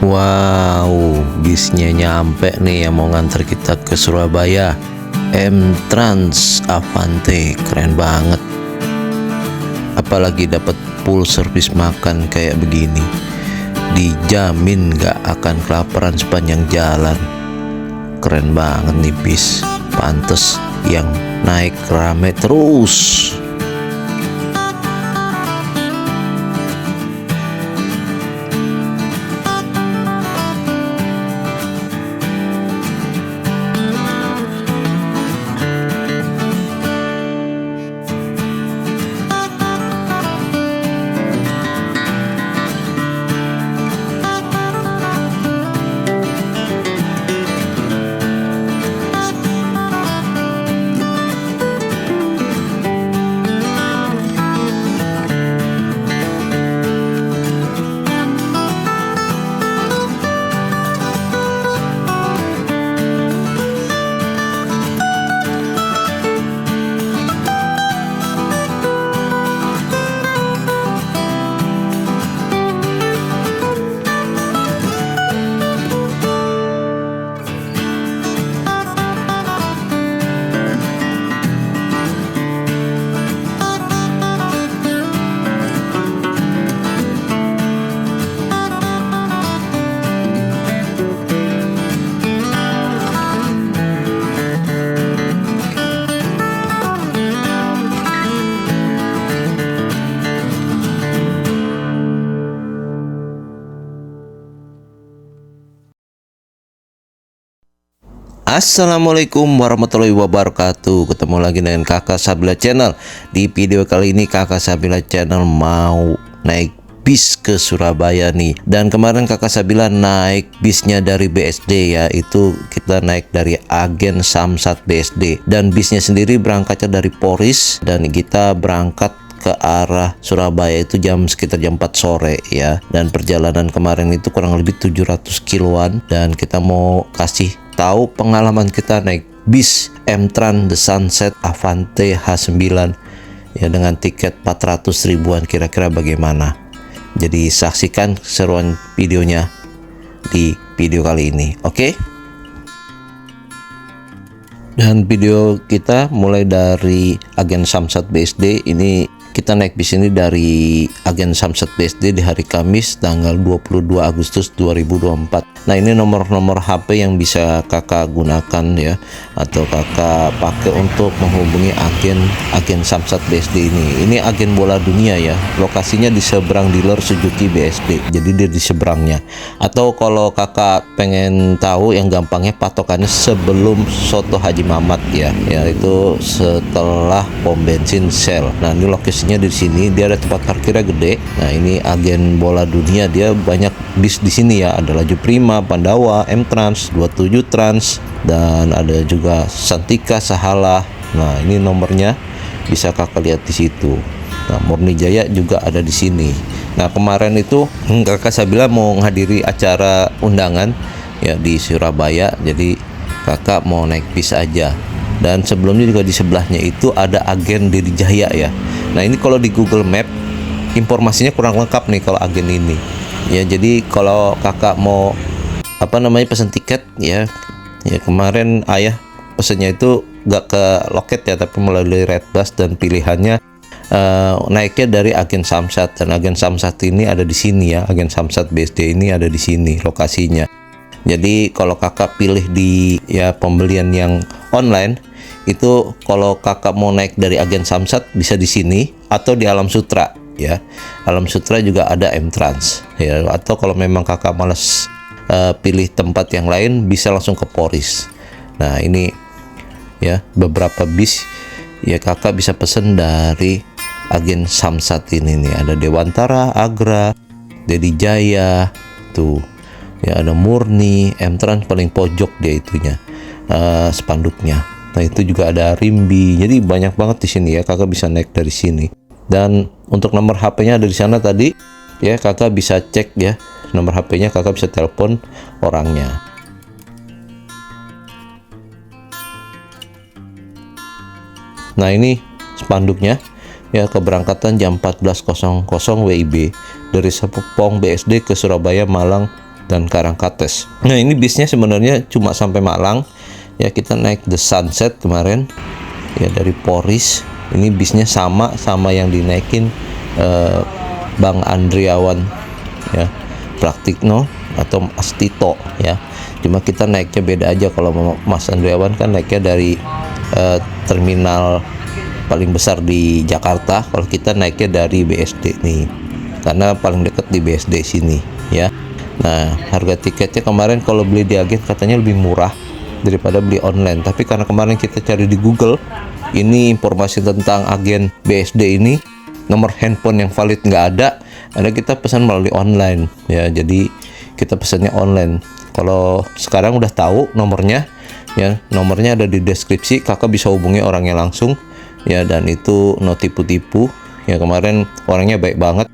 Wow, bisnya nyampe nih yang mau nganter kita ke Surabaya. M-Trans Avante, keren banget. Apalagi dapat full service makan kayak begini, dijamin gak akan kelaparan sepanjang jalan. Keren banget nih bis, pantes yang naik rame terus. Assalamualaikum warahmatullahi wabarakatuh. Ketemu lagi dengan Kakak Sabila Channel. Di video kali ini Kakak Sabila Channel mau naik bis ke Surabaya nih. Dan kemarin Kakak Sabila naik bisnya dari BSD ya. Itu kita naik dari agen Samsat BSD. Dan bisnya sendiri berangkatnya dari Poris. Dan kita berangkat ke arah Surabaya itu sekitar jam 4 sore ya. Dan perjalanan kemarin itu kurang lebih 700 kiloan. Dan kita mau kasih tahu pengalaman kita naik bis M-Trans The Sunset Avante H9 ya, dengan tiket 400 ribuan, kira-kira bagaimana. Jadi saksikan keseruan videonya di video kali ini, oke? Dan video kita mulai dari agen Samsat BSD. Ini kita naik bis ini dari agen Samsat BSD di hari Kamis tanggal 22 Agustus 2024. Nah, ini nomor-nomor HP yang bisa kakak gunakan ya, atau kakak pakai untuk menghubungi agen Samsat BSD ini. Ini agen bola dunia ya, lokasinya di seberang dealer Suzuki BSD, jadi dia di seberangnya. Atau kalau kakak pengen tahu yang gampangnya, patokannya sebelum Soto Haji Mamat ya, yaitu setelah pom bensin Shell. Nah, ini lokasinya di sini, dia ada tempat parkirnya gede. Nah, ini agen bola dunia, dia banyak bis di sini ya, ada Laju Prima, Pandawa, M-Trans, 27 Trans, dan ada juga Santika, Sahala. Nah, ini nomornya bisa kakak lihat di situ. Nah, Murni Jaya juga ada di sini. Nah, kemarin itu kakak Sabila mau menghadiri acara undangan ya di Surabaya, jadi kakak mau naik bis aja. Dan sebelumnya juga di sebelahnya itu ada agen Diri Jaya ya. Nah, ini kalau di Google Map informasinya kurang lengkap nih kalau agen ini. Ya, jadi kalau kakak mau pesan tiket ya kemarin ayah pesennya itu gak ke loket ya, tapi melalui Redbus, dan pilihannya naiknya dari agen Samsat. Dan agen Samsat ini ada di sini ya, agen Samsat BSD ini ada di sini lokasinya. Jadi kalau kakak pilih di pembelian yang online itu, kalau kakak mau naik dari agen Samsat bisa di sini atau di Alam Sutra ya. Alam Sutra juga ada M-Trans ya. Atau kalau memang kakak males pilih tempat yang lain, bisa langsung ke Poris. Nah, ini ya beberapa bis ya kakak bisa pesen dari agen Samsat ini nih. Ada Dewantara, Agra, Diri Jaya tuh ya, ada Murni, M-Trans paling pojok dia itunya spanduknya. Nah, itu juga ada Rimbi. Jadi banyak banget di sini ya, kakak bisa naik dari sini. Dan untuk nomor HP-nya ada di sana tadi ya, kakak bisa cek ya nomor HP-nya, kakak bisa telepon orangnya. Nah, ini spanduknya ya, keberangkatan jam 14.00 WIB dari Serpong BSD ke Surabaya, Malang, dan Karangkates. Nah, ini bisnya sebenarnya cuma sampai Malang ya. Kita naik The Sunset kemarin ya dari Poris. Ini bisnya sama yang dinaikin Bang Andriawan ya, Praktikno atau Mas Tito ya. Cuma kita naiknya beda aja. Kalau Mas Andriawan kan naiknya dari terminal paling besar di Jakarta. Kalau kita naiknya dari BSD nih, karena paling dekat di BSD sini ya. Nah, harga tiketnya kemarin kalau beli di agen katanya lebih murah daripada beli online. Tapi karena kemarin kita cari di Google, ini informasi tentang agen BSD ini, nomor handphone yang valid nggak ada, karena kita pesan melalui online ya. Jadi kita pesannya online. Kalau sekarang udah tahu nomornya ya, nomornya ada di deskripsi. Kakak bisa hubungi orangnya langsung ya, dan itu no tipu-tipu ya. Kemarin orangnya baik banget,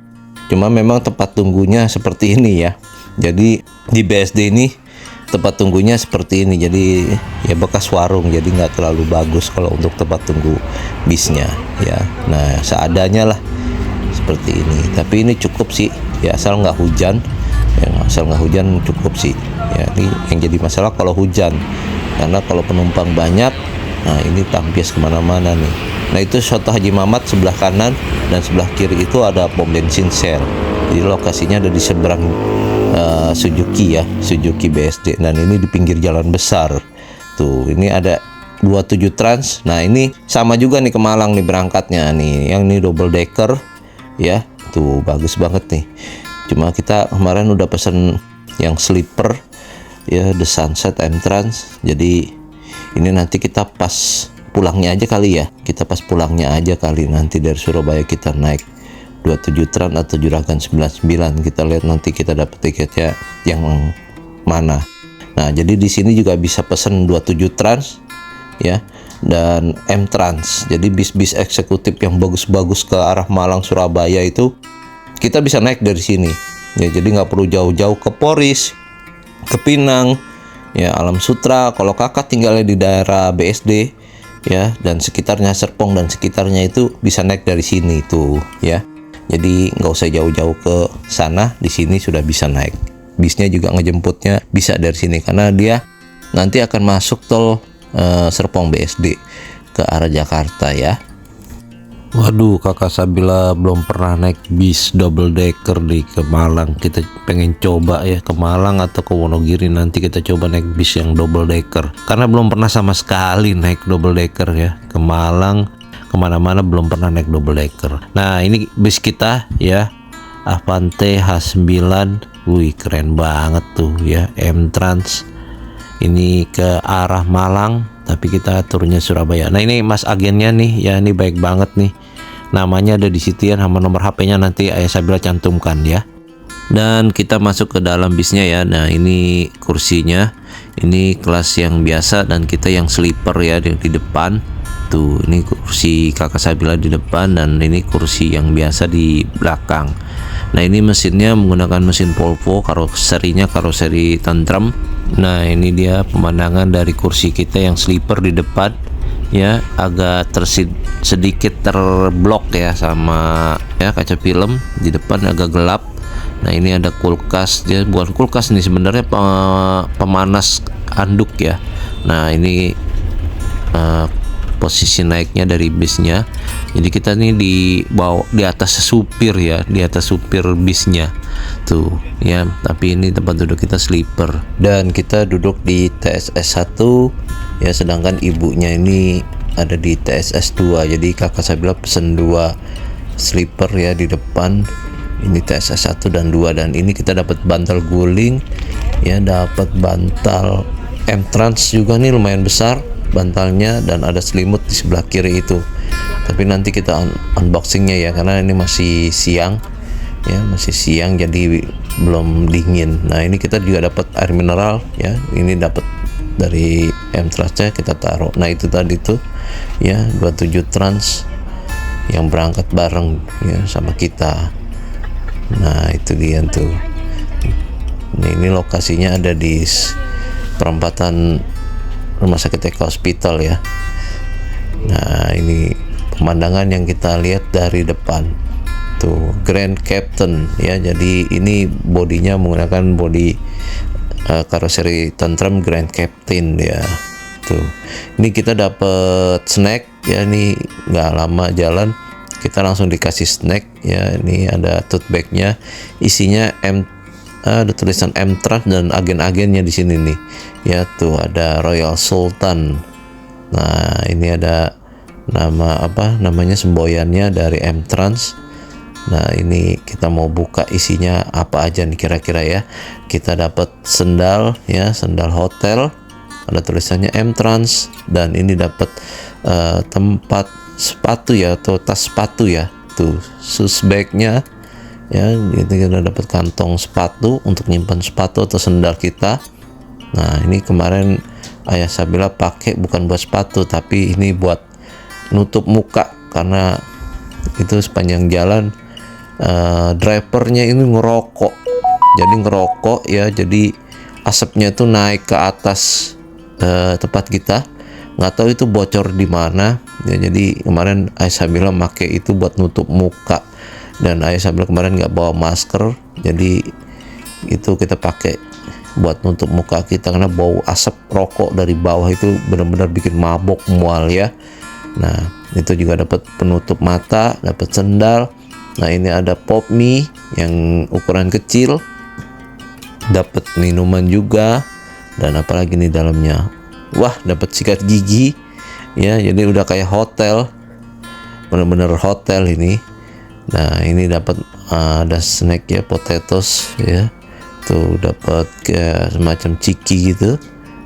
cuma memang tempat tunggunya seperti ini ya. Jadi di BSD ini tempat tunggunya seperti ini, jadi ya bekas warung, jadi nggak terlalu bagus kalau untuk tempat tunggu bisnya ya. Nah, seadanya lah seperti ini, tapi ini cukup sih ya, asal nggak hujan ya. Asal nggak hujan cukup sih ya. Ini yang jadi masalah kalau hujan, karena kalau penumpang banyak, nah ini tampias kemana-mana nih. Nah, itu Soto Haji Mamat sebelah kanan, dan sebelah kiri itu ada pom bensin Shell. Jadi lokasinya ada di seberang Suzuki ya, Suzuki BSD. Dan ini di pinggir jalan besar tuh. Ini ada 27 Trans. Nah, ini sama juga nih ke Malang nih berangkatnya nih. Yang ini double decker ya, tuh bagus banget nih. Cuma kita kemarin udah pesen yang sleeper ya, The Sunset M Trans. Jadi ini nanti kita pas pulangnya aja kali ya. Kita pas pulangnya aja kali, nanti dari Surabaya kita naik 27 Trans atau Juragan 99. Kita lihat nanti kita dapat tiketnya yang mana. Nah, jadi di sini juga bisa pesen 27 Trans ya, dan M Trans. Jadi bis-bis eksekutif yang bagus-bagus ke arah Malang Surabaya itu kita bisa naik dari sini ya. Jadi nggak perlu jauh-jauh ke Poris, ke Pinang ya, Alam Sutra. Kalau kakak tinggalnya di daerah BSD ya, dan sekitarnya, Serpong dan sekitarnya, itu bisa naik dari sini tuh ya. Jadi nggak usah jauh-jauh ke sana, di sini sudah bisa naik. Bisnya juga ngejemputnya bisa dari sini, karena dia nanti akan masuk tol Serpong BSD ke arah Jakarta ya. Waduh, kakak Sabila belum pernah naik bis double decker di ke Malang. Kita pengen coba ya ke Malang atau ke Wonogiri, nanti kita coba naik bis yang double decker, karena belum pernah sama sekali naik double decker ya. Ke Malang kemana-mana belum pernah naik double decker. Nah, ini bis kita ya, Avante H9. Wih, keren banget tuh ya, M Trans. Ini ke arah Malang, tapi kita turunnya Surabaya. Nah, ini mas agennya nih ya, ini baik banget nih. Namanya ada di situ ya, sama nomor HP-nya nanti Ayah Sabila cantumkan ya. Dan kita masuk ke dalam bisnya ya. Nah, ini kursinya, ini kelas yang biasa, dan kita yang sleeper ya, di depan. Tuh, ini kursi kakak Sabila di depan, dan ini kursi yang biasa di belakang. Nah, ini mesinnya menggunakan mesin Volvo, karoserinya karoseri Tantrum. Nah, ini dia pemandangan dari kursi kita yang sleeper di depan ya, agak sedikit terblok ya sama ya kaca film di depan, agak gelap. Nah, ini ada kulkas, dia bukan kulkas nih sebenarnya, pemanas anduk ya. Nah, ini posisi naiknya dari bisnya. Jadi kita nih di bawah, di atas supir ya, di atas supir bisnya tuh ya. Tapi ini tempat duduk kita sleeper, dan kita duduk di TSS 1 ya, sedangkan ibunya ini ada di TSS 2. Jadi kakak Sabila pesen 2 sleeper ya di depan. Ini TSS 1 dan 2, dan ini kita dapat bantal guling ya, dapat bantal M Trans juga nih, lumayan besar bantalnya, dan ada selimut di sebelah kiri itu. Tapi nanti kita unboxingnya ya, karena ini masih siang ya, masih siang jadi belum dingin. Nah, ini kita juga dapat air mineral ya, ini dapat dari M Transnya kita taruh. Nah, itu tadi tuh ya 27 Trans yang berangkat bareng ya sama kita. Nah, itu dia tuh. Nah, ini lokasinya ada di perempatan Rumah Sakit Eka Hospital ya. Nah, ini pemandangan yang kita lihat dari depan tuh Grand Captain ya. Jadi ini bodinya menggunakan bodi karoseri Tantrum Grand Captain ya. Tuh ini kita dapat snack ya, ini nggak lama jalan kita langsung dikasih snack ya. Ini ada tote bagnya, isinya ada tulisan M-Trans dan agen-agennya di sini nih ya. Tuh ada Royal Sultan. Nah ini ada nama namanya semboyannya dari M-Trans. Nah ini kita mau buka isinya apa aja nih kira-kira ya. Kita dapat sendal ya, sendal hotel, ada tulisannya M-Trans, dan ini dapat tempat sepatu ya, atau tas sepatu ya. Tuh shoes bagnya ya, kita dapat kantong sepatu untuk nyimpan sepatu atau sendal kita. Nah ini kemarin Ayah Sabila pakai bukan buat sepatu, tapi ini buat nutup muka, karena itu sepanjang jalan drivernya ini ngerokok, ya, jadi asapnya itu naik ke atas tempat kita, nggak tahu itu bocor di mana ya. Jadi kemarin Ayah Sabila pakai itu buat nutup muka, dan Ayah Sabila kemarin nggak bawa masker, jadi itu kita pakai buat nutup muka kita, karena bau asap rokok dari bawah itu benar-benar bikin mabok mual ya. Nah itu juga dapat penutup mata, dapat sendal. Nah ini ada pop mie yang ukuran kecil, dapat minuman juga, dan apalagi nih dalamnya, wah dapat sikat gigi ya. Jadi udah kayak hotel, bener-bener hotel ini. Nah ini dapat ada snack ya, potatoes ya. Tuh dapat kayak semacam ciki gitu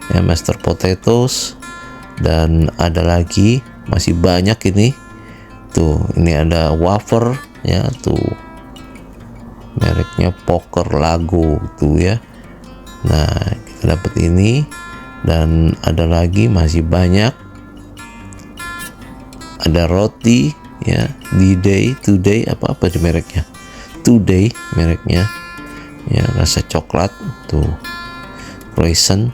ya, master potatoes. Dan ada lagi, masih banyak ini. Tuh ini ada wafer ya, tuh mereknya Poker Lago tuh ya. Nah kita dapat ini, dan ada lagi masih banyak. Ada roti ya, D-Day, Today, apa di mereknya, Today mereknya ya, rasa coklat tuh, croissant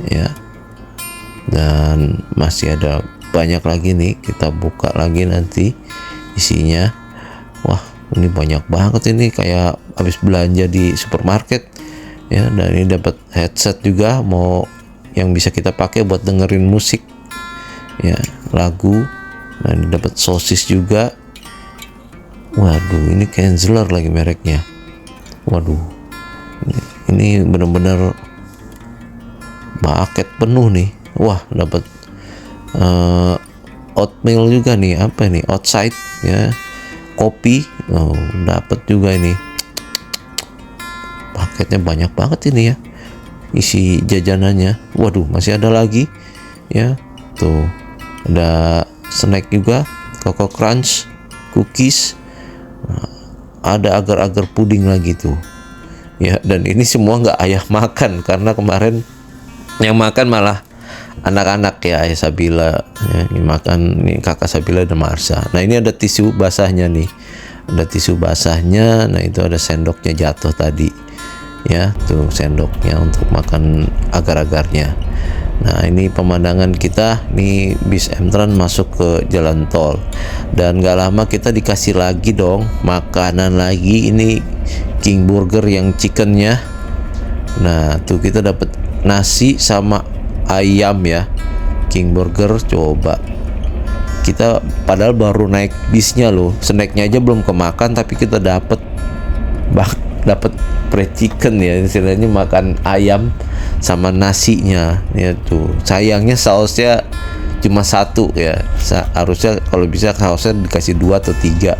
ya. Dan masih ada banyak lagi nih, kita buka lagi nanti isinya. Wah ini banyak banget, ini kayak habis belanja di supermarket ya. Dan ini dapat headset juga, mau yang bisa kita pakai buat dengerin musik ya, lagu. Nah ini dapat sosis juga. Waduh ini Kanzler lagi mereknya. Waduh ini bener-bener paket penuh nih. Wah dapat oatmeal juga nih, apa nih, outside ya, kopi. Oh dapat juga ini, paketnya banyak banget ini ya, isi jajanannya. Waduh masih ada lagi ya. Tuh ada snack juga, Coco Crunch, cookies, ada agar-agar puding lagi tuh ya. Dan ini semua nggak Ayah makan, karena kemarin yang makan malah anak-anak ya, Ayah Sabila ya, ini makan nih kakak Sabila dan Marsha. Nah ini ada tisu basahnya nih, ada tisu basahnya. Nah itu ada sendoknya jatuh tadi ya, tuh sendoknya untuk makan agar-agarnya. Nah ini pemandangan kita nih, bis M-Trans masuk ke jalan tol, dan gak lama kita dikasih lagi dong makanan lagi. Ini King Burger yang chickennya. Nah tuh kita dapat nasi sama ayam ya, King Burger. Coba kita padahal baru naik bisnya loh, snacknya aja belum kemakan, tapi kita dapat fried chicken ya, istilahnya makan ayam sama nasinya ya. Tuh sayangnya sausnya cuma satu ya, harusnya kalau bisa sausnya dikasih 2 atau 3,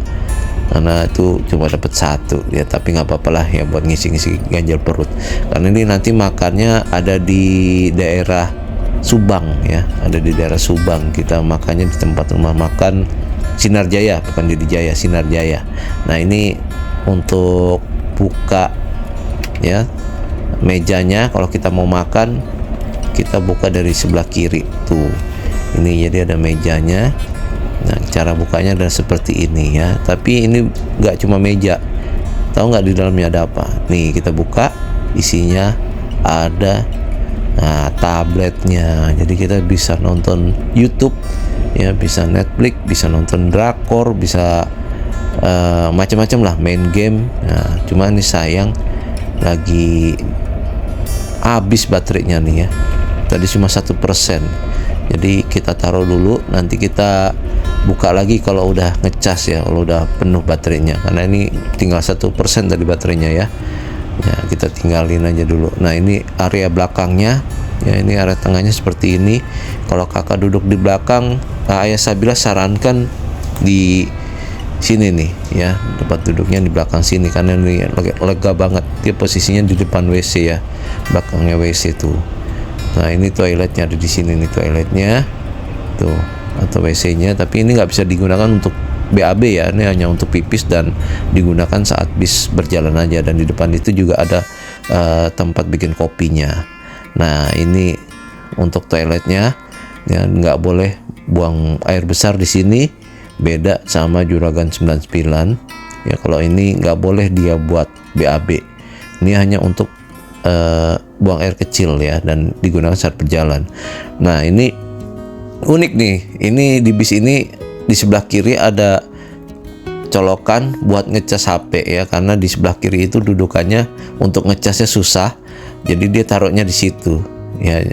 karena itu cuma dapat 1 ya. Tapi nggak apa-apa lah ya, buat ngisi-ngisi ganjal perut. Karena ini nanti makannya ada di daerah Subang ya, ada di daerah Subang. Kita makannya di tempat rumah makan Sinar Jaya, bukan di Jaya, Sinar Jaya. Nah ini untuk buka ya mejanya, kalau kita mau makan kita buka dari sebelah kiri tuh. Ini jadi ada mejanya. Nah cara bukanya adalah seperti ini ya, tapi ini nggak cuma meja, tahu nggak di dalamnya ada apa nih. Kita buka, isinya ada tabletnya, jadi kita bisa nonton YouTube ya, bisa Netflix, bisa nonton drakor, bisa macam-macam lah main game. Nah, cuma ini sayang lagi habis baterainya nih ya. Tadi cuma 1%. Jadi kita taruh dulu, nanti kita buka lagi kalau udah ngecas ya, kalau udah penuh baterainya. Karena ini tinggal 1% dari baterainya ya. Ya, kita tinggalin aja dulu. Nah, ini area belakangnya. Ya, ini area tengahnya seperti ini. Kalau kakak duduk di belakang, ayah Sabila sarankan di sini nih ya, tempat duduknya di belakang sini karena ini lega banget. Dia posisinya di depan WC ya, belakangnya WC tuh. Nah, ini toiletnya ada di sini nih, toiletnya tuh atau WC-nya, tapi ini nggak bisa digunakan untuk BAB ya, ini hanya untuk pipis dan digunakan saat bis berjalan aja. Dan di depan itu juga ada tempat bikin kopinya. Nah, ini untuk toiletnya ya, nggak boleh buang air besar di sini, beda sama Juragan 99 ya. Kalau ini nggak boleh dia buat BAB, ini hanya untuk buang air kecil ya, dan digunakan saat berjalan. Nah, ini unik nih, ini di bis ini di sebelah kiri ada colokan buat ngecas HP ya, karena di sebelah kiri itu dudukannya untuk ngecasnya susah, jadi dia taruhnya di situ ya,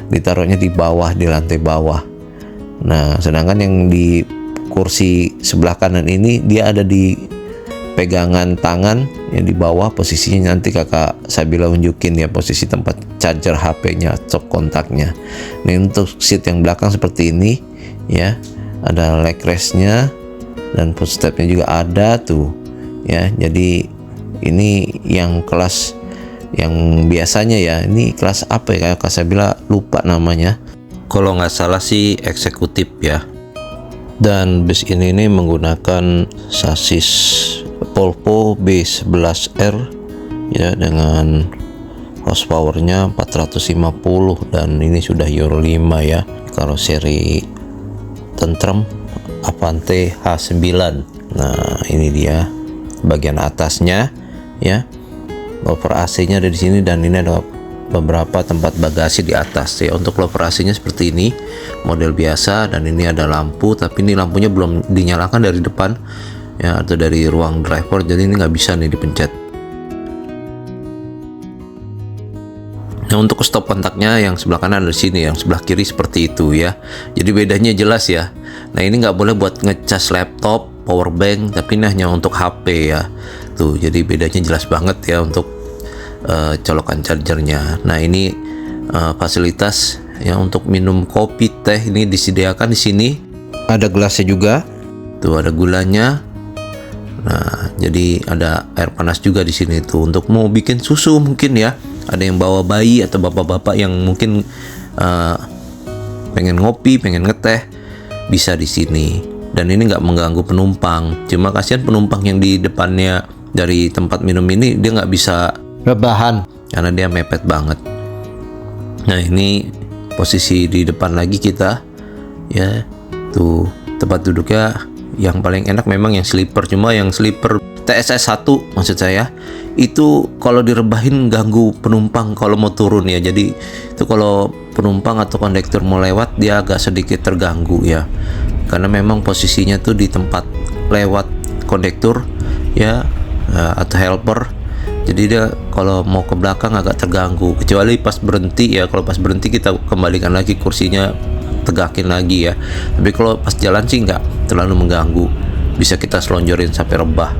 ditaruhnya di bawah, di lantai bawah. Nah, sedangkan yang di kursi sebelah kanan ini dia ada di pegangan tangan yang di bawah, posisinya nanti kakak Sabila unjukin ya, posisi tempat charger HP-nya, cok kontaknya. Nah, untuk seat yang belakang seperti ini ya, ada leg rest-nya dan footstep-nya juga ada tuh ya. Jadi ini yang kelas yang biasanya ya, ini kelas apa ya, kakak Sabila lupa namanya, kalau nggak salah sih eksekutif ya. Dan bus ini nih menggunakan sasis Volvo B11R ya, dengan horsepowernya 450 dan ini sudah Euro 5 ya. Karoseri tentrem Avante H9. Nah, ini dia bagian atasnya ya. Lover AC-nya ada di sini, dan ini ada beberapa tempat bagasi di atas ya. Untuk lover AC-nya seperti ini, model biasa, dan ini ada lampu, tapi ini lampunya belum dinyalakan dari depan ya, atau dari ruang driver, jadi ini nggak bisa nih dipencet. Nah, untuk stop kontaknya yang sebelah kanan ada di sini, yang sebelah kiri seperti itu ya. Jadi bedanya jelas ya. Nah, ini nggak boleh buat ngecas laptop, power bank, tapi ini hanya untuk HP ya. Tuh, jadi bedanya jelas banget ya untuk colokan chargernya. Nah, ini fasilitas ya untuk minum kopi, teh, ini disediakan di sini. Ada gelasnya juga. Tuh, ada gulanya. Nah, jadi ada air panas juga di sini tuh untuk mau bikin susu mungkin ya. Ada yang bawa bayi atau bapak-bapak yang mungkin pengen ngopi, pengen ngeteh, bisa di sini. Dan ini nggak mengganggu penumpang. Cuma kasihan penumpang yang di depannya dari tempat minum ini, dia nggak bisa rebahan karena dia mepet banget. Nah, ini posisi di depan lagi kita ya. Tuh, tempat duduknya yang paling enak memang yang sleeper. Cuma yang sleeper TSS 1 maksud saya, itu kalau direbahin ganggu penumpang kalau mau turun ya. Jadi itu kalau penumpang atau kondektur mau lewat, dia agak sedikit terganggu ya, karena memang posisinya tuh di tempat lewat kondektur ya, atau helper. Jadi dia kalau mau ke belakang agak terganggu, kecuali pas berhenti ya. Kalau pas berhenti kita kembalikan lagi kursinya, tegakin lagi ya. Tapi kalau pas jalan sih nggak terlalu mengganggu, bisa kita selonjorin sampai rebah.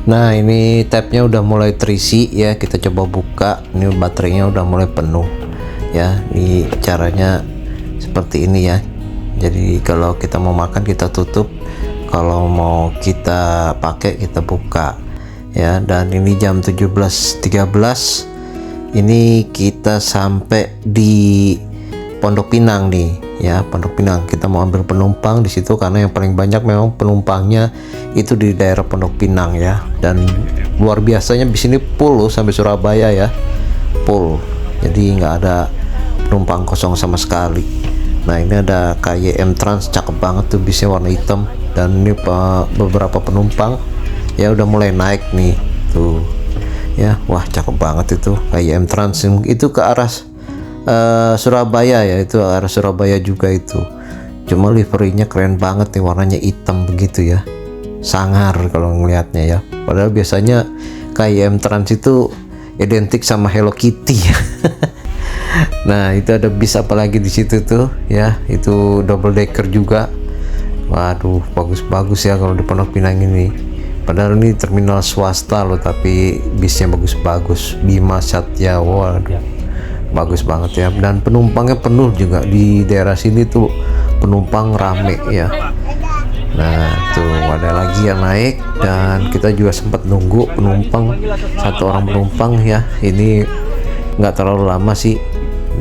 Nah, ini tabnya udah mulai terisi ya, kita coba buka. Ini baterainya udah mulai penuh ya. Ini caranya seperti ini ya. Jadi kalau kita mau makan kita tutup, kalau mau kita pakai kita buka ya. Dan ini jam 17.13, ini kita sampai di Pondok Pinang nih ya, Pondok Pinang. Kita mau ambil penumpang di situ karena yang paling banyak memang penumpangnya itu di daerah Pondok Pinang ya. Dan luar biasanya di sini full sampai Surabaya ya, full. Jadi nggak ada penumpang kosong sama sekali. Nah, ini ada KYM Trans, cakep banget tuh bisnya, warna hitam. Dan ini beberapa penumpang ya udah mulai naik nih tuh ya. Wah cakep banget itu kayak M-Trans itu ke arah Surabaya ya, itu arah Surabaya juga itu. Cuma liverinya keren banget nih, warnanya hitam begitu ya, sangar kalau ngelihatnya ya. Padahal biasanya kayak M-Trans itu identik sama Hello Kitty ya. Nah itu ada bis apa lagi di situ tuh ya, itu double decker juga. Waduh bagus-bagus ya kalau di Pondok Pinang ini. Padahal ini terminal swasta loh, tapi bisnya bagus-bagus, Bima Satya. Waduh bagus banget ya, dan penumpangnya penuh juga di daerah sini tuh, penumpang rame ya. Nah tuh ada lagi yang naik, dan kita juga sempat nunggu penumpang, satu orang penumpang ya. Ini nggak terlalu lama sih,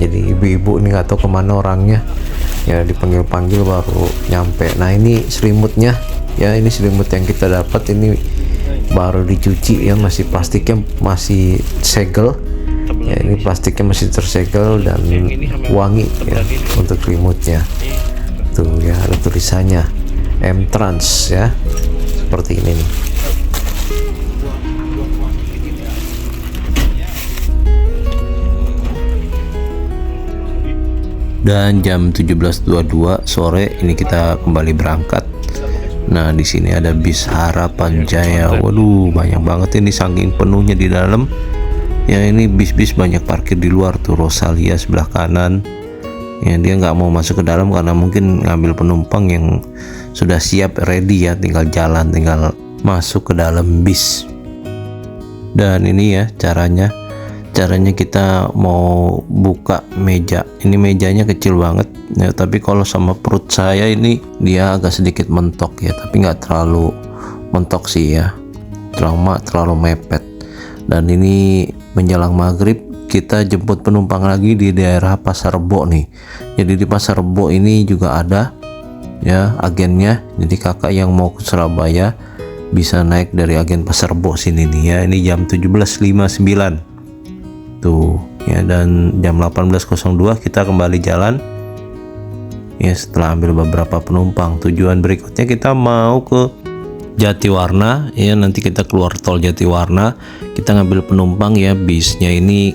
jadi ibu-ibu ini nggak tahu kemana orangnya ya, dipanggil-panggil baru nyampe. Nah ini selimutnya ya, ini selimut yang kita dapat ini baru dicuci ya, masih plastiknya masih segel ya, ini plastiknya masih tersegel dan wangi ya untuk selimutnya tuh ya. Ada tulisannya M-Trans ya, seperti ini nih. Dan jam 17.22 sore ini kita kembali berangkat. Nah di sini ada bis Harapan Jaya. Waduh banyak banget ini, saking penuhnya di dalam ya. Ini bis-bis banyak parkir di luar tuh, Rosalia sebelah kanan ya. Dia nggak mau masuk ke dalam karena mungkin ngambil penumpang yang sudah siap ready ya, tinggal jalan, tinggal masuk ke dalam bis. Dan ini ya caranya kita mau buka meja. Ini mejanya kecil banget ya, tapi kalau sama perut saya ini dia agak sedikit mentok ya, tapi nggak terlalu mentok sih ya, terlalu mepet. Dan ini menjelang maghrib kita jemput penumpang lagi di daerah Pasar Rebo nih. Jadi di Pasar Rebo ini juga ada ya agennya, jadi kakak yang mau ke Surabaya bisa naik dari agen Pasar Rebo sini nih ya. Ini jam 17.59 tuh ya, dan jam 18.02 kita kembali jalan ya, setelah ambil beberapa penumpang. Tujuan berikutnya kita mau ke Jatiwarna ya, nanti kita keluar tol Jatiwarna, kita ngambil penumpang ya. Bisnya ini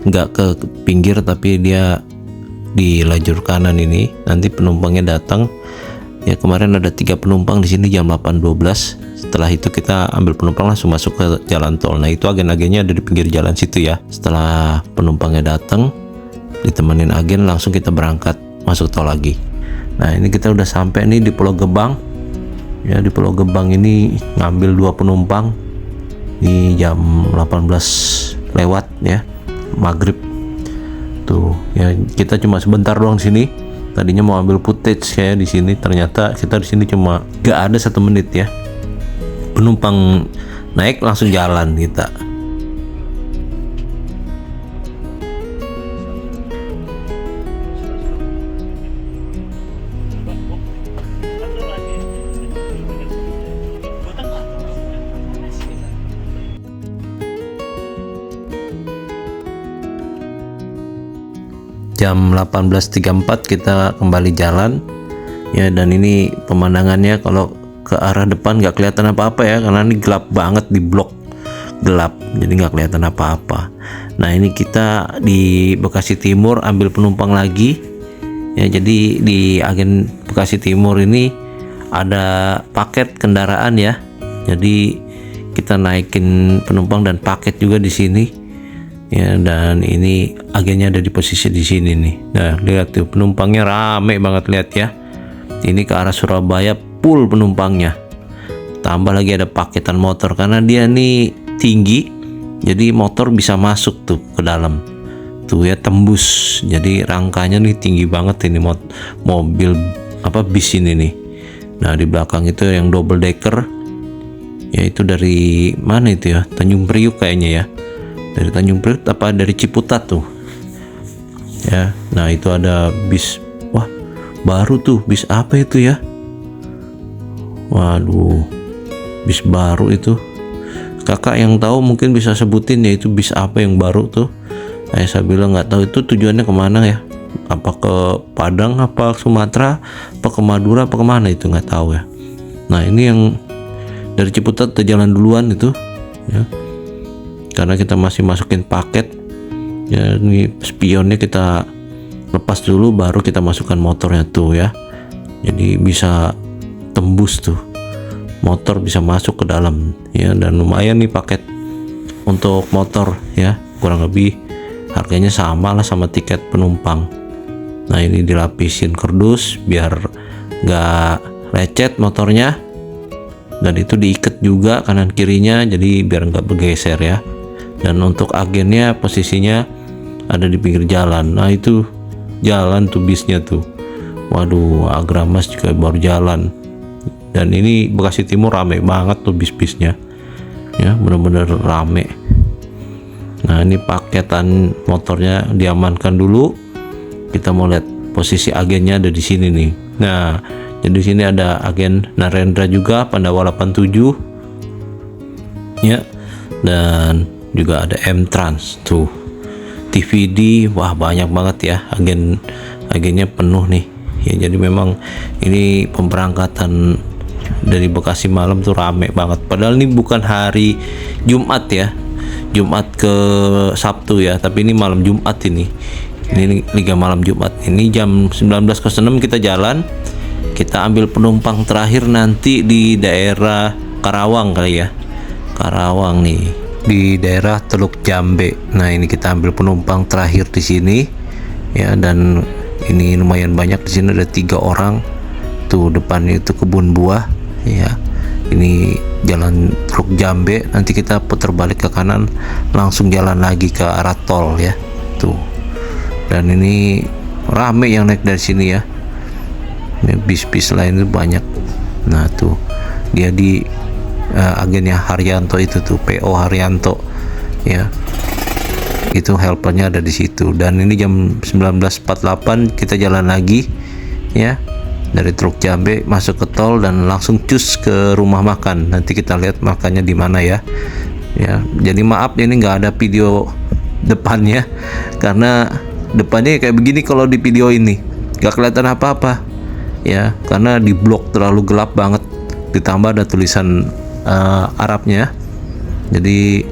nggak ke pinggir tapi dia di lajur kanan ini, nanti penumpangnya datang ya. Kemarin ada 3 penumpang di sini jam 8.12. Setelah itu kita ambil penumpang langsung masuk ke jalan tol. Nah itu agen-agennya ada di pinggir jalan situ ya. Setelah penumpangnya datang ditemenin agen, langsung kita berangkat masuk tol lagi. Nah ini kita udah sampai nih di Pulau Gebang ya. Di Pulau Gebang ini ngambil 2 penumpang di jam 18 lewat ya, maghrib tuh ya. Kita cuma sebentar doang sini, tadinya mau ambil footage kayak di sini, ternyata kita di sini cuma gak ada 1 menit ya, penumpang naik langsung jalan kita. Jam 18.34 kita kembali jalan ya, dan ini pemandangannya kalau ke arah depan nggak kelihatan apa-apa ya, karena ini gelap banget, di blok gelap, jadi nggak kelihatan apa-apa. Nah ini kita di Bekasi Timur ambil penumpang lagi ya. Jadi di agen Bekasi Timur ini ada paket kendaraan ya, jadi kita naikin penumpang dan paket juga di sini ya. Dan ini agennya ada di posisi di sini nih. Nah lihat tuh penumpangnya rame banget, lihat ya. Ini ke arah Surabaya full penumpangnya, tambah lagi ada paketan motor karena dia nih tinggi, jadi motor bisa masuk tuh ke dalam tuh ya, tembus. Jadi rangkanya nih tinggi banget ini mobil apa bis ini nih. Nah di belakang itu yang double decker ya, itu dari mana itu ya, Tanjung Priuk kayaknya ya, dari Tanjung Priuk apa dari Ciputat tuh ya. Nah itu ada bis, wah baru tuh, bis apa itu ya. Waduh, bis baru itu. Kakak yang tahu mungkin bisa sebutin ya itu bis apa yang baru tuh. Saya bilang nggak tahu itu tujuannya kemana ya. Apa ke Padang, apa Sumatera, apa ke Madura, apa kemana itu nggak tahu ya. Nah ini yang dari Ciputat ke jalan duluan itu ya. karena kita masih masukin paket ya. Ini spionnya kita lepas dulu, baru kita masukkan motornya tuh ya. Jadi bisa tembus tuh, motor bisa masuk ke dalam ya. Dan lumayan nih paket untuk motor ya, kurang lebih harganya sama lah sama tiket penumpang. Nah ini dilapisin kardus biar nggak lecet motornya, dan itu diikat juga kanan kirinya jadi biar nggak bergeser ya. Dan untuk agennya posisinya ada di pinggir jalan. Nah itu jalan tuh bisnya tuh, waduh, Agramas juga baru jalan. Dan ini Bekasi Timur rame banget tuh bis-bisnya ya, bener-bener rame. Nah ini paketan motornya diamankan dulu, kita mau lihat posisi agennya ada di sini nih. Nah jadi sini ada agen Narendra juga, Pandawa 87 ya, dan juga ada M-Trans tuh, TVD. Wah banyak banget ya, agennya penuh nih ya. Jadi memang ini pemberangkatan dari Bekasi malam tuh rame banget, padahal ini bukan hari Jumat ya, Jumat ke Sabtu ya, tapi ini malam Jumat ini liga malam Jumat. Ini jam 19.06 kita jalan, kita ambil penumpang terakhir nanti di daerah Karawang kali ya, Karawang nih di daerah Teluk Jambe. Nah ini kita ambil penumpang terakhir di sini ya, dan ini lumayan banyak. Di sini ada 3 orang tuh, depannya itu kebun buah ya. Ini jalan Teluk Jambe, nanti kita putar balik ke kanan langsung jalan lagi ke arah tol ya tuh. Dan ini rame yang naik dari sini ya, ini bis-bis lain itu banyak. Nah tuh dia di agennya Haryanto itu tuh, PO Haryanto ya, itu helpernya ada di situ. Dan ini jam 19.48 kita jalan lagi ya, dari Teluk Jambe masuk ke tol dan langsung cus ke rumah makan. Nanti kita lihat makannya di mana ya. Ya, jadi maaf ini nggak ada video depannya, karena depannya kayak begini kalau di video ini nggak kelihatan apa-apa ya, karena di blok terlalu gelap banget, ditambah ada tulisan Arabnya, jadi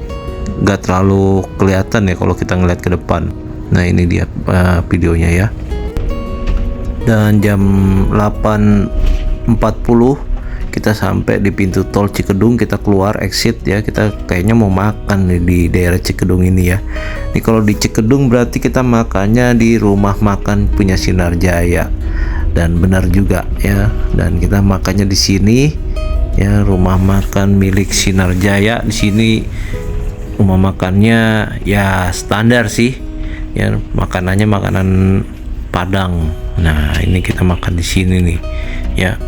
nggak terlalu kelihatan ya kalau kita ngeliat ke depan. Nah ini dia videonya ya. Dan jam 8.40 kita sampai di pintu tol Cikedung, kita keluar exit ya. Kita kayaknya mau makan nih di daerah Cikedung ini ya. Ini kalau di Cikedung berarti kita makannya di rumah makan punya Sinar Jaya, dan benar juga ya. Dan kita makannya di sini ya, rumah makan milik Sinar Jaya. Di sini rumah makannya ya standar sih ya, makanannya makanan Padang. Nah ini kita makan di sini nih ya.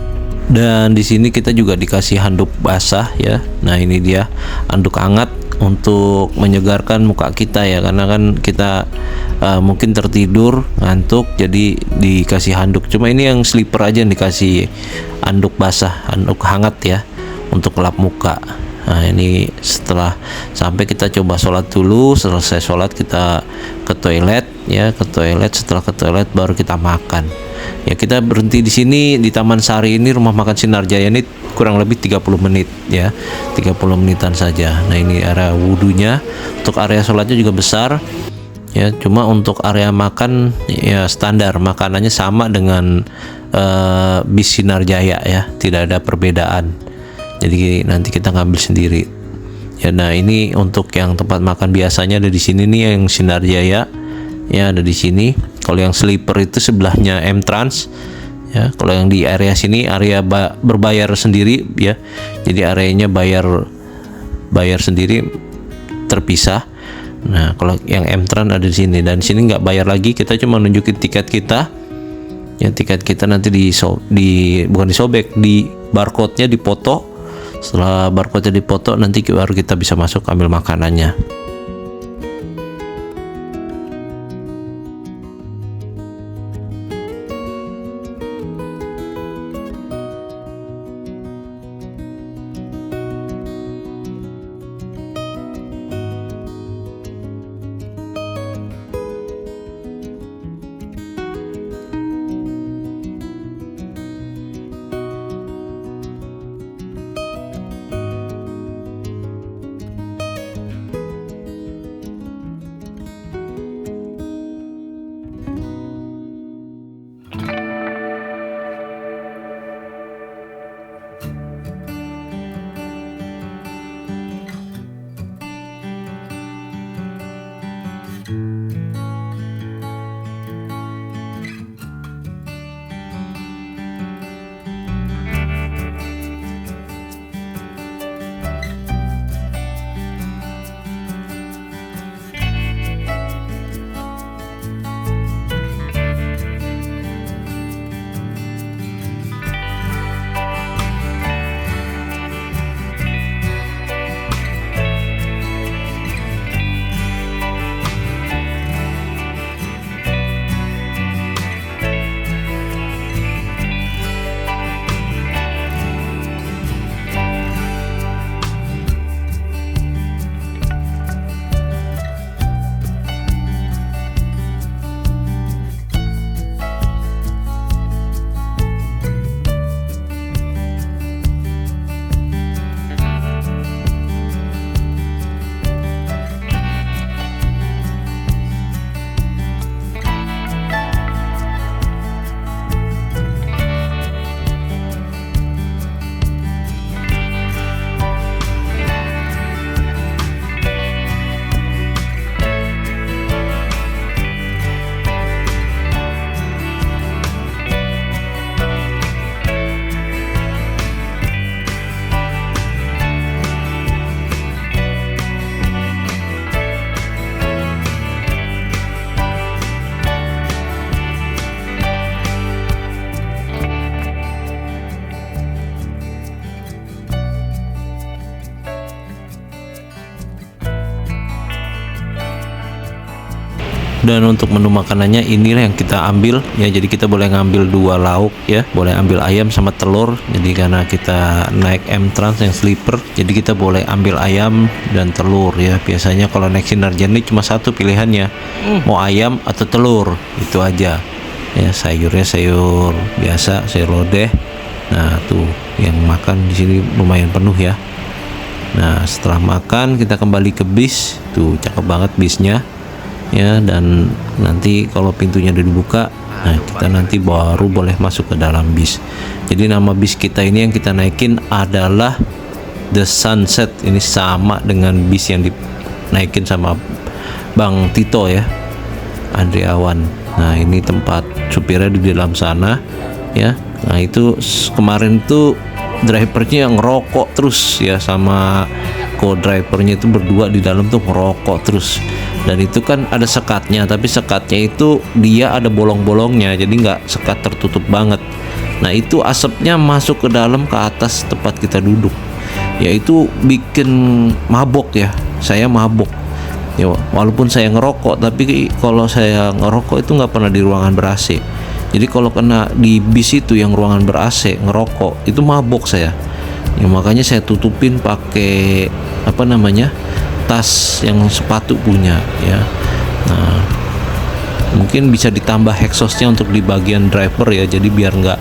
Dan di sini kita juga dikasih handuk basah ya. Nah ini dia handuk hangat untuk menyegarkan muka kita ya, karena kan kita mungkin tertidur ngantuk, jadi dikasih handuk. Cuma ini yang sleeper aja yang dikasih handuk basah, handuk hangat ya, untuk lap muka. Nah ini setelah sampai kita coba sholat dulu, selesai sholat kita ke toilet ya, ke toilet. Setelah ke toilet baru kita makan ya. Kita berhenti di sini di Taman Sari ini, rumah makan Sinar Jaya ini kurang lebih 30 menit ya, 30 menitan saja. Nah ini area wudhunya, untuk area sholatnya juga besar ya, cuma untuk area makan ya standar, makanannya sama dengan bis Sinar Jaya ya, tidak ada perbedaan. Jadi nanti kita ngambil sendiri ya. Nah ini untuk yang tempat makan biasanya ada di sini nih, yang Sinar Jaya ya ada di sini. Kalau yang sleeper itu sebelahnya M-Trans ya. Kalau yang di area sini area berbayar sendiri ya, jadi areanya bayar sendiri terpisah. Nah kalau yang M-Trans ada di sini, dan di sini nggak bayar lagi, kita cuma nunjukin tiket kita ya. Tiket kita nanti bukan disobek, di barcode-nya dipoto. Setelah barcode-nya dipoto, nanti baru kita bisa masuk ambil makanannya. Dan untuk menu makanannya inilah yang kita ambil ya. Jadi kita boleh ngambil 2 lauk ya, boleh ambil ayam sama telur. Jadi karena kita naik M-Trans yang sleeper, jadi kita boleh ambil ayam dan telur ya. Biasanya kalau naik Sinar Journey cuma satu pilihannya, mau ayam atau telur, itu aja ya. Sayurnya sayur biasa, sayur lodeh. Nah tuh yang makan di sini lumayan penuh ya. Nah setelah makan kita kembali ke bis, tuh cakep banget bisnya ya. Dan nanti kalau pintunya udah dibuka, nah kita nanti baru boleh masuk ke dalam bis. Jadi nama bis kita ini yang kita naikin adalah The Sunset. Ini sama dengan bis yang dinaikin sama Bang Tito ya, Andriawan. Nah ini tempat supirnya di dalam sana ya. Nah itu kemarin tuh drivernya yang ngerokok terus ya, sama co-drivernya itu berdua di dalam tuh ngerokok terus. Dan itu kan ada sekatnya, tapi sekatnya itu dia ada bolong-bolongnya, jadi nggak sekat tertutup banget. Nah itu asapnya masuk ke dalam ke atas tempat kita duduk ya, itu bikin mabok ya. Saya mabok ya, walaupun saya ngerokok, tapi kalau saya ngerokok itu nggak pernah di ruangan ber-AC. Jadi kalau kena di bis itu yang ruangan ber-AC ngerokok, itu mabok saya ya. Makanya saya tutupin pakai apa namanya, tas yang sepatu punya ya. Nah mungkin bisa ditambah exhaustnya untuk di bagian driver ya, jadi biar nggak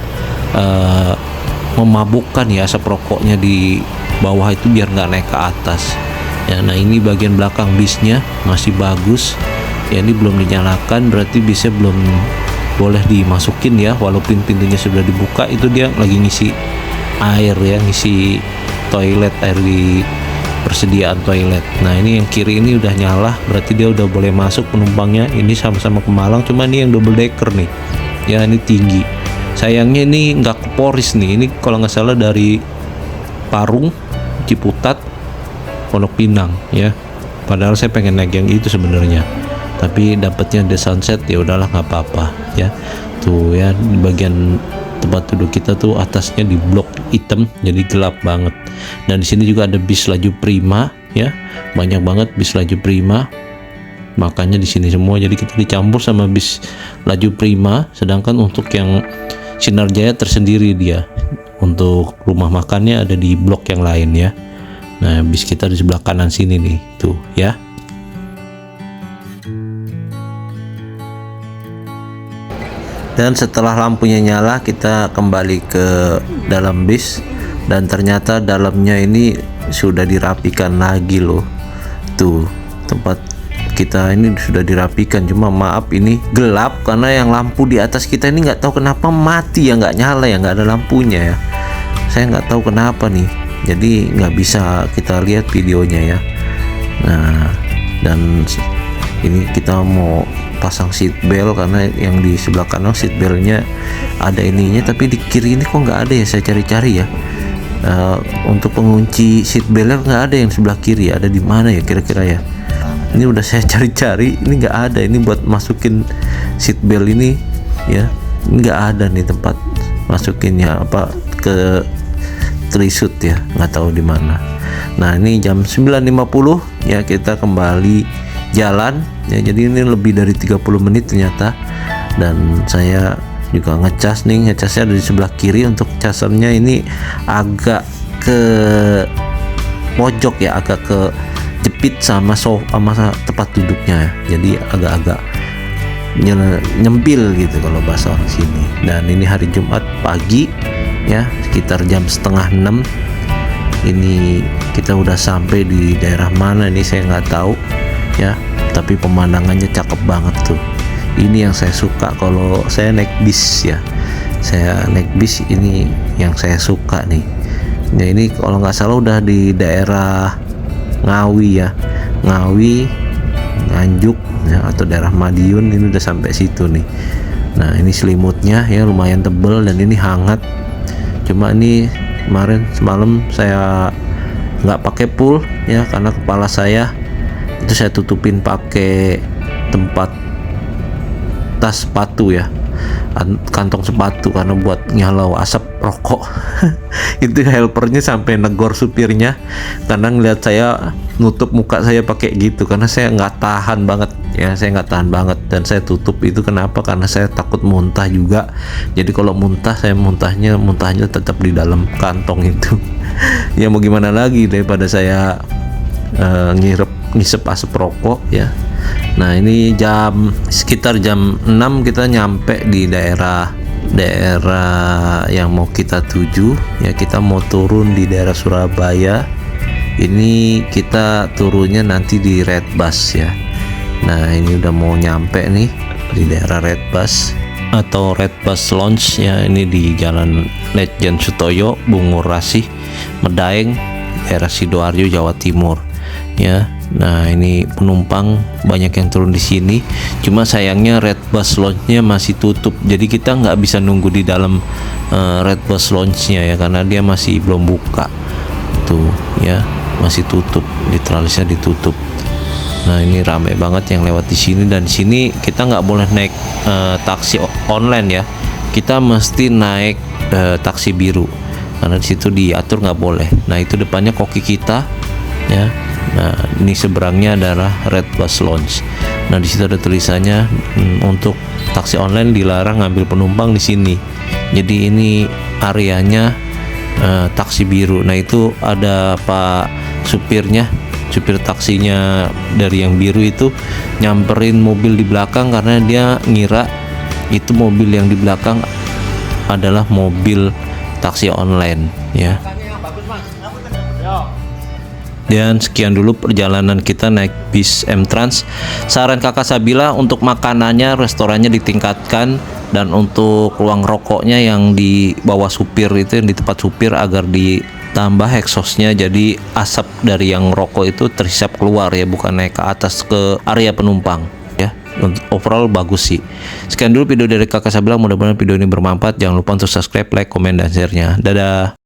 memabukkan ya, asap rokoknya di bawah itu biar nggak naik ke atas ya. Nah ini bagian belakang bisnya masih bagus ya, ini belum dinyalakan, berarti bisnya belum boleh dimasukin ya. Walaupun pintunya sudah dibuka, itu dia lagi ngisi air ya, ngisi toilet, air di persediaan toilet. Nah ini yang kiri ini udah nyala, berarti dia udah boleh masuk penumpangnya. Ini sama-sama ke Malang, cuma ini yang double decker nih ya, ini tinggi. Sayangnya ini nggak ke Poris nih, ini kalau nggak salah dari Parung, Ciputat, Pondok Pinang ya. Padahal saya pengen naik yang itu sebenarnya, tapi dapatnya The Sunset, ya udahlah nggak apa-apa ya. Tuh ya di bagian tempat duduk kita tuh atasnya di blok hitam, jadi gelap banget. Dan di sini juga ada bis laju prima ya, banyak banget bis laju prima, makanya di sini semua. Jadi kita dicampur sama bis laju prima, sedangkan untuk yang Sinar Jaya tersendiri dia. Untuk rumah makannya ada di blok yang lain ya. Nah bis kita di sebelah kanan sini nih tuh ya. Dan setelah lampunya nyala, kita kembali ke dalam bis, dan ternyata dalamnya ini sudah dirapikan lagi loh. Tuh tempat kita ini sudah dirapikan, cuma maaf ini gelap karena yang lampu di atas kita ini nggak tahu kenapa mati ya, nggak nyala ya, nggak ada lampunya ya. Saya nggak tahu kenapa nih, jadi nggak bisa kita lihat videonya ya. Nah dan ini kita mau pasang seat belt, karena yang di sebelah kanan seat beltnya ada ininya, tapi di kiri ini kok nggak ada ya. Saya cari-cari ya, untuk pengunci seat beltnya nggak ada yang sebelah kiri. Ada di mana ya kira-kira ya? Ini udah saya cari-cari, ini nggak ada. Ini buat masukin seat belt ini ya, nggak ada nih tempat masukinnya, apa ke trisut ya, nggak tahu di mana. Nah ini jam 9.50 ya, kita kembali jalan ya. Jadi ini lebih dari 30 menit ternyata. Dan saya juga ngecas nih, ngecasnya ada di sebelah kiri. Untuk casannya ini agak ke pojok ya, agak ke jepit sama tempat duduknya ya. Jadi agak-agak nyempil gitu kalau bahasa orang sini. Dan ini hari Jumat pagi ya, sekitar jam 5:30. Ini kita udah sampai di daerah mana ini saya nggak tahu ya, tapi pemandangannya cakep banget tuh. Ini yang saya suka kalau saya naik bis ya. Saya naik bis ini yang saya suka nih. Nah ini kalau nggak salah udah di daerah Ngawi ya, Ngawi, Nganjuk ya, atau daerah Madiun. Ini udah sampai situ nih. Nah ini selimutnya ya lumayan tebel dan ini hangat. Cuma ini kemarin semalam saya nggak pakai full ya, karena kepala saya itu saya tutupin pakai tempat tas sepatu ya, kantong sepatu, karena buat nyalau asap rokok. Itu helpernya sampai negor supirnya karena ngeliat saya nutup muka saya pakai gitu, karena saya nggak tahan banget ya, saya nggak tahan banget dan saya tutup. Itu kenapa? Karena saya takut muntah juga. Jadi kalau muntah, saya muntahnya tetap di dalam kantong itu. Ya mau gimana lagi daripada saya ngisep asap rokok ya. Nah ini sekitar jam 6 kita nyampe di daerah yang mau kita tuju ya. Kita mau turun di daerah Surabaya. Ini kita turunnya nanti di Red Bus ya. Nah ini udah mau nyampe nih di daerah Red Bus atau Red Bus Lounge ya. Ini di Jalan Lejen Sutoyo, Bungur Rasih, Medaeng, daerah Sidoarjo, Jawa Timur ya. Nah ini penumpang banyak yang turun di sini. Cuma sayangnya Red Bus Lounge-nya masih tutup. Jadi kita nggak bisa nunggu di dalam Red Bus Lounge-nya ya, karena dia masih belum buka tuh ya, masih tutup, literalisnya ditutup. Nah ini ramai banget yang lewat di sini, dan di sini kita nggak boleh naik taksi online ya. Kita mesti naik taksi biru, karena di situ diatur nggak boleh. Nah itu depannya koki kita ya. Nah ini seberangnya adalah Red Bus Lounge. Nah di situ ada tulisannya untuk taksi online dilarang ngambil penumpang di sini. Jadi ini areanya taksi biru. Nah itu ada Pak supirnya, supir taksinya dari yang biru itu nyamperin mobil di belakang karena dia ngira itu mobil yang di belakang adalah mobil taksi online ya. Dan sekian dulu perjalanan kita naik bis M-Trans. Saran Kakak Sabila untuk makanannya, restorannya ditingkatkan, dan untuk ruang rokoknya yang di bawah supir itu, yang di tempat supir, agar ditambah exhaustnya, jadi asap dari yang rokok itu terhisap keluar ya, bukan naik ke atas ke area penumpang ya. Overall bagus sih. Sekian dulu video dari Kakak Sabila, mudah-mudahan video ini bermanfaat. Jangan lupa untuk subscribe, like, komen, dan share-nya. Dadah.